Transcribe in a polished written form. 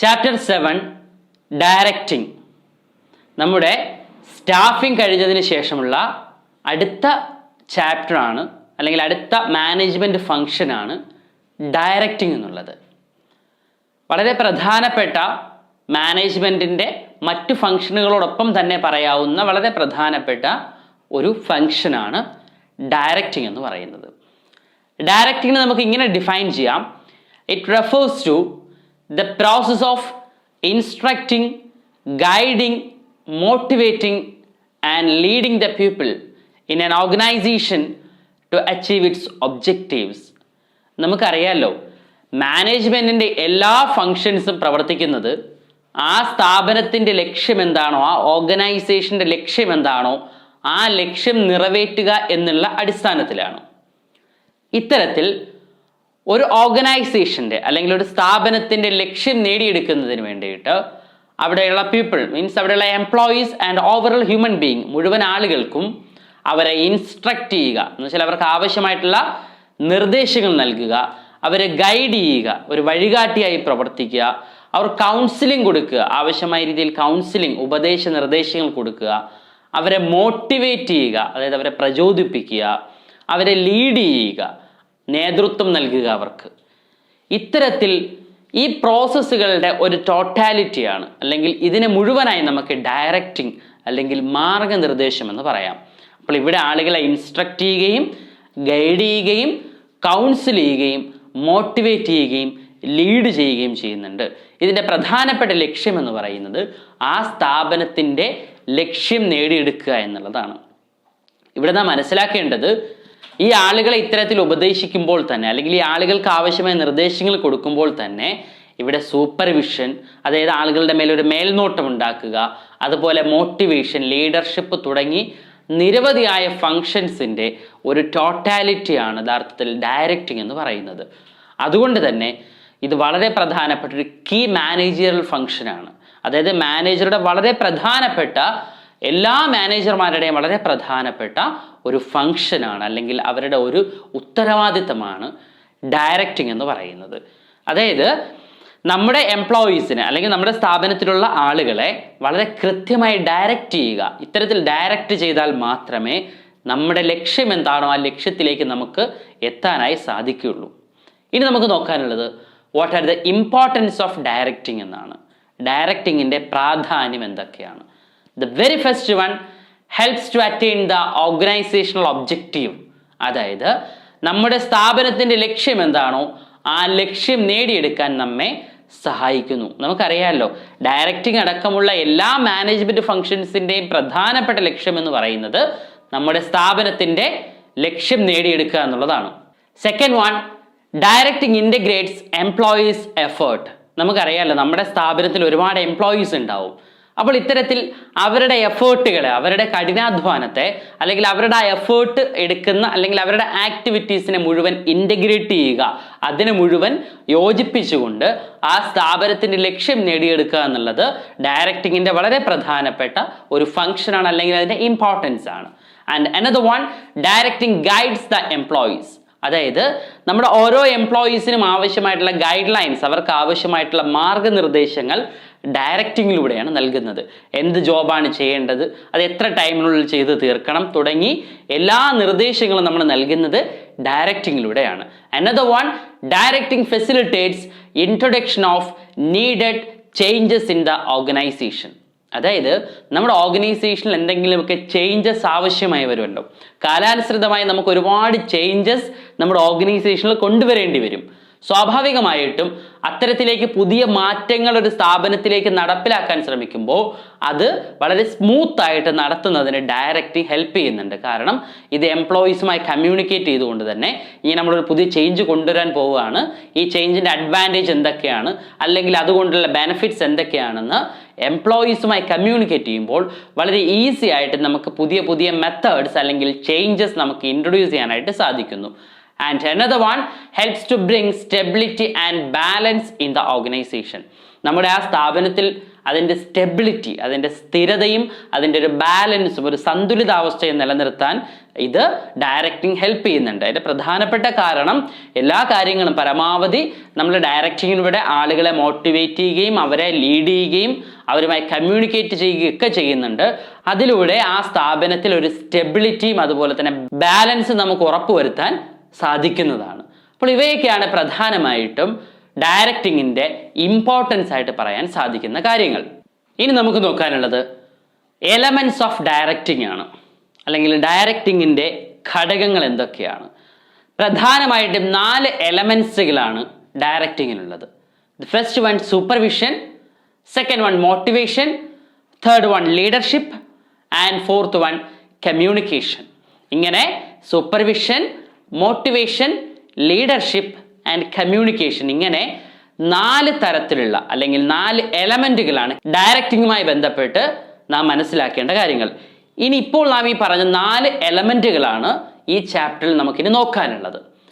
Chapter 7 directing. നമ്മുടെ staffing കഴിഞ്ഞതിന് ശേഷമുള്ള അടുത്ത ചാപ്റ്ററാണ്, അല്ലെങ്കിൽ അടുത്ത മാനേജ്മെൻറ്റ് ഫങ്ഷനാണ് ഡയറക്റ്റിംഗ് എന്നുള്ളത്. വളരെ പ്രധാനപ്പെട്ട മാനേജ്മെൻറ്റിൻ്റെ മറ്റു ഫങ്ഷനുകളോടൊപ്പം തന്നെ പറയാവുന്ന വളരെ പ്രധാനപ്പെട്ട ഒരു ഫങ്ഷനാണ് ഡയറക്റ്റിംഗ് എന്ന് പറയുന്നത്. ഡയറക്റ്റിംഗിനെ നമുക്ക് ഇങ്ങനെ ഡിഫൈൻ ചെയ്യാം. It refers to the process of instructing, guiding, motivating and leading the people in an organization to achieve its objectives. നമുക്കറിയാലോ, മാനേജ്മെൻറ്റിൻ്റെ എല്ലാ ഫങ്ഷൻസും പ്രവർത്തിക്കുന്നത് ആ സ്ഥാപനത്തിൻ്റെ ലക്ഷ്യം എന്താണോ, ആ ഓർഗനൈസേഷൻ്റെ ലക്ഷ്യം എന്താണോ, ആ ലക്ഷ്യം നിറവേറ്റുക എന്നുള്ള അടിസ്ഥാനത്തിലാണ്. ഇത്തരത്തിൽ ഒരു ഓർഗനൈസേഷൻ്റെ അല്ലെങ്കിൽ ഒരു സ്ഥാപനത്തിൻ്റെ ലക്ഷ്യം നേടിയെടുക്കുന്നതിന് വേണ്ടിയിട്ട് അവിടെയുള്ള പീപ്പിൾ, മീൻസ് അവിടെയുള്ള employees and overall human being, മുഴുവൻ ആളുകൾക്കും അവരെ ഇൻസ്ട്രക്റ്റ് ചെയ്യുക എന്ന് വെച്ചാൽ അവർക്ക് ആവശ്യമായിട്ടുള്ള നിർദ്ദേശങ്ങൾ നൽകുക, അവരെ ഗൈഡ് ചെയ്യുക, ഒരു വഴികാട്ടിയായി പ്രവർത്തിക്കുക, അവർ കൗൺസിലിംഗ് കൊടുക്കുക, ആവശ്യമായ രീതിയിൽ കൗൺസിലിംഗ് ഉപദേശ നിർദ്ദേശങ്ങൾ കൊടുക്കുക, അവരെ മോട്ടിവേറ്റ് ചെയ്യുക, അതായത് അവരെ പ്രചോദിപ്പിക്കുക, അവരെ ലീഡ് ചെയ്യുക, നേതൃത്വം നൽകുക അവർക്ക്. ഇത്തരത്തിൽ ഈ പ്രോസസ്സുകളുടെ ഒരു ടോട്ടാലിറ്റിയാണ്, അല്ലെങ്കിൽ ഇതിനെ മുഴുവനായി നമുക്ക് ഡയറക്റ്റിംഗ് അല്ലെങ്കിൽ മാർഗനിർദ്ദേശം എന്ന് പറയാം. അപ്പോൾ ഇവിടെ ആളുകളെ ഇൻസ്ട്രക്റ്റ് ചെയ്യുകയും ഗൈഡ് ചെയ്യുകയും കൗൺസിൽ ചെയ്യുകയും മോട്ടിവേറ്റ് ചെയ്യുകയും ലീഡ് ചെയ്യുകയും ചെയ്യുന്നുണ്ട്. ഇതിൻ്റെ പ്രധാനപ്പെട്ട ലക്ഷ്യം എന്ന് പറയുന്നത് ആ സ്ഥാപനത്തിൻ്റെ ലക്ഷ്യം നേടിയെടുക്കുക എന്നുള്ളതാണ്. ഇവിടെ നാം മനസ്സിലാക്കേണ്ടത്, ഈ ആളുകളെ ഇത്തരത്തിൽ ഉപദേശിക്കുമ്പോൾ തന്നെ, അല്ലെങ്കിൽ ഈ ആളുകൾക്ക് ആവശ്യമായ നിർദ്ദേശങ്ങൾ കൊടുക്കുമ്പോൾ തന്നെ ഇവിടെ സൂപ്പർവിഷൻ, അതായത് ആളുകളുടെ മേലൊരു മേൽനോട്ടം ഉണ്ടാക്കുക, അതുപോലെ മോട്ടിവേഷൻ, ലീഡർഷിപ്പ് തുടങ്ങി നിരവധിയായ ഫങ്ഷൻസിൻ്റെ ഒരു ടോട്ടാലിറ്റിയാണ് യഥാർത്ഥത്തിൽ ഡയറക്റ്റിംഗ് എന്ന് പറയുന്നത്. അതുകൊണ്ട് തന്നെ ഇത് വളരെ പ്രധാനപ്പെട്ട ഒരു കീ മാനേജറിയൽ ഫങ്ഷനാണ്. അതായത് മാനേജറുടെ വളരെ പ്രധാനപ്പെട്ട, എല്ലാ മാനേജർമാരുടെയും വളരെ പ്രധാനപ്പെട്ട ഒരു ഫങ്ഷനാണ്, അല്ലെങ്കിൽ അവരുടെ ഒരു ഉത്തരവാദിത്തമാണ് ഡയറക്റ്റിംഗ് എന്ന് പറയുന്നത്. അതായത് നമ്മുടെ എംപ്ലോയീസിനെ അല്ലെങ്കിൽ നമ്മുടെ സ്ഥാപനത്തിലുള്ള ആളുകളെ വളരെ കൃത്യമായി ഡയറക്റ്റ് ചെയ്യുക. ഇത്തരത്തിൽ ഡയറക്റ്റ് ചെയ്താൽ മാത്രമേ നമ്മുടെ ലക്ഷ്യം എന്താണോ ആ ലക്ഷ്യത്തിലേക്ക് നമുക്ക് എത്താനായി സാധിക്കുകയുള്ളൂ. ഇനി നമുക്ക് നോക്കാനുള്ളത് what are the importance of directing എന്നാണ്. ഡയറക്റ്റിങ്ങിൻ്റെ പ്രാധാന്യം എന്തൊക്കെയാണ്? The very first one helps to attain the organizational objective. അതായത് നമ്മുടെ സ്ഥാപനത്തിൻ്റെ ലക്ഷ്യം എന്താണോ ആ ലക്ഷ്യം നേടിയെടുക്കാൻ നമ്മെ സഹായിക്കുന്നു. നമുക്കറിയാമല്ലോ, ഡയറക്റ്റിംഗ് അടക്കമുള്ള എല്ലാ മാനേജ്മെൻറ്റ് ഫങ്ഷൻസിൻ്റെയും പ്രധാനപ്പെട്ട ലക്ഷ്യം എന്ന് പറയുന്നത് നമ്മുടെ സ്ഥാപനത്തിൻ്റെ ലക്ഷ്യം നേടിയെടുക്കുക എന്നുള്ളതാണ്. Second one, directing integrates employees effort. നമുക്കറിയാമല്ലോ, നമ്മുടെ സ്ഥാപനത്തിൽ ഒരുപാട് എംപ്ലോയീസ് ഉണ്ടാവും. അപ്പോൾ ഇത്തരത്തിൽ അവരുടെ എഫേർട്ടുകളെ, അവരുടെ കഠിനാധ്വാനത്തെ, അല്ലെങ്കിൽ അവരുടെ ആ എഫേർട്ട് എടുക്കുന്ന അല്ലെങ്കിൽ അവരുടെ ആക്ടിവിറ്റീസിനെ മുഴുവൻ ഇൻ്റഗ്രേറ്റ് ചെയ്യുക, അതിനെ മുഴുവൻ യോജിപ്പിച്ചുകൊണ്ട് ആ സ്ഥാപനത്തിൻ്റെ ലക്ഷ്യം നേടിയെടുക്കുക എന്നുള്ളത് ഡയറക്റ്റിങ്ങിൻ്റെ വളരെ പ്രധാനപ്പെട്ട ഒരു ഫങ്ഷനാണ്, അല്ലെങ്കിൽ അതിൻ്റെ ഇമ്പോർട്ടൻസ് ആണ്. And another one, directing guides the employees. അതായത് നമ്മുടെ ഓരോ എംപ്ലോയീസിനും ആവശ്യമായിട്ടുള്ള ഗൈഡ് ലൈൻസ്, അവർക്ക് ആവശ്യമായിട്ടുള്ള മാർഗനിർദ്ദേശങ്ങൾ ഡയറക്റ്റിങ്ങിലൂടെയാണ് നൽകുന്നത്. എന്ത് ജോബാണ് ചെയ്യേണ്ടത്, അത് എത്ര ടൈമിനുള്ളിൽ ചെയ്ത് തീർക്കണം തുടങ്ങി എല്ലാ നിർദ്ദേശങ്ങളും നമ്മൾ നൽകുന്നത് ഡയറക്റ്റിങ്ങിലൂടെയാണ്. Another one, directing facilitates introduction of needed changes in the organisation. അതായത് നമ്മുടെ ഓർഗനൈസേഷനിൽ എന്തെങ്കിലുമൊക്കെ ചേഞ്ചസ് ആവശ്യമായി വരുമല്ലോ, കാലാനുസൃതമായി നമുക്ക് ഒരുപാട് ചേഞ്ചസ് നമ്മുടെ ഓർഗനൈസേഷനിൽ കൊണ്ടുവരേണ്ടി വരും. സ്വാഭാവികമായിട്ടും അത്തരത്തിലേക്ക് പുതിയ മാറ്റങ്ങൾ ഒരു സ്ഥാപനത്തിലേക്ക് നടപ്പിലാക്കാൻ ശ്രമിക്കുമ്പോൾ അത് വളരെ സ്മൂത്തായിട്ട് നടത്തുന്നതിന് ഡയറക്റ്റിംഗ് ഹെൽപ്പ് ചെയ്യുന്നുണ്ട്. കാരണം ഇത് എംപ്ലോയീസുമായി കമ്മ്യൂണിക്കേറ്റ് ചെയ്തുകൊണ്ട് തന്നെ ഇനി നമ്മളൊരു പുതിയ ചേഞ്ച് കൊണ്ടുവരാൻ പോവുകയാണ്, ഈ ചേഞ്ചിൻ്റെ അഡ്വാൻറ്റേജ് എന്തൊക്കെയാണ്, അല്ലെങ്കിൽ അതുകൊണ്ടുള്ള ബെനിഫിറ്റ്സ് എന്തൊക്കെയാണെന്ന് എംപ്ലോയീസുമായി കമ്മ്യൂണിക്കേറ്റ് ചെയ്യുമ്പോൾ വളരെ ഈസി ആയിട്ട് നമുക്ക് പുതിയ പുതിയ മെത്തേഡ്സ് അല്ലെങ്കിൽ ചേഞ്ചസ് നമുക്ക് ഇൻട്രൊഡ്യൂസ് ചെയ്യാനായിട്ട് സാധിക്കുന്നു. And another one helps to bring stability and balance in the organization. നമ്മുടെ ആ സ്ഥാപനത്തിൽ അതിൻ്റെ സ്റ്റെബിലിറ്റി, അതിൻ്റെ സ്ഥിരതയും അതിൻ്റെ ഒരു ബാലൻസും, ഒരു സന്തുലിതാവസ്ഥയും നിലനിർത്താൻ ഇത് ഡയറക്റ്റിംഗ് ഹെൽപ്പ് ചെയ്യുന്നുണ്ട്. അതിൻ്റെ പ്രധാനപ്പെട്ട കാരണം എല്ലാ കാര്യങ്ങളും പരമാവധി നമ്മൾ ഡയറക്റ്റിങ്ങിലൂടെ ആളുകളെ മോട്ടിവേറ്റ് ചെയ്യുകയും അവരെ ലീഡ് ചെയ്യുകയും അവരുമായി കമ്മ്യൂണിക്കേറ്റ് ചെയ്യുകയൊക്കെ ചെയ്യുന്നുണ്ട്. അതിലൂടെ ആ സ്ഥാപനത്തിൽ ഒരു സ്റ്റെബിലിറ്റിയും അതുപോലെ തന്നെ ബാലൻസ് നമുക്ക് ഉറപ്പുവരുത്താൻ സാധിക്കുന്നതാണ്. അപ്പോൾ ഇവയൊക്കെയാണ് പ്രധാനമായിട്ടും ഡയറക്റ്റിങ്ങിൻ്റെ ഇമ്പോർട്ടൻസ് ആയിട്ട് പറയാൻ സാധിക്കുന്ന കാര്യങ്ങൾ. ഇനി നമുക്ക് നോക്കാനുള്ളത് എലമെൻറ്റ്സ് ഓഫ് ഡയറക്റ്റിംഗ് ആണ്, അല്ലെങ്കിൽ ഡയറക്റ്റിങ്ങിൻ്റെ ഘടകങ്ങൾ എന്തൊക്കെയാണ്. പ്രധാനമായിട്ടും 4 എലമെൻറ്റ്സുകളാണ് ഡയറക്റ്റിങ്ങിനുള്ളത്. The first one supervision, second one motivation, third one leadership and fourth one communication. ഇങ്ങനെ supervision, motivation, leadership and communication, ഇങ്ങനെ 4 തരത്തിലുള്ള അല്ലെങ്കിൽ 4 എലമെൻറ്റുകളാണ് ഡയറക്റ്റിങ്ങുമായി ബന്ധപ്പെട്ട് നാം മനസ്സിലാക്കേണ്ട കാര്യങ്ങൾ. ഇനി ഇപ്പോൾ നാം ഈ പറഞ്ഞ 4 എലമെൻറ്റുകളാണ് ഈ ചാപ്റ്ററിൽ നമുക്കിനി നോക്കാനുള്ളത്.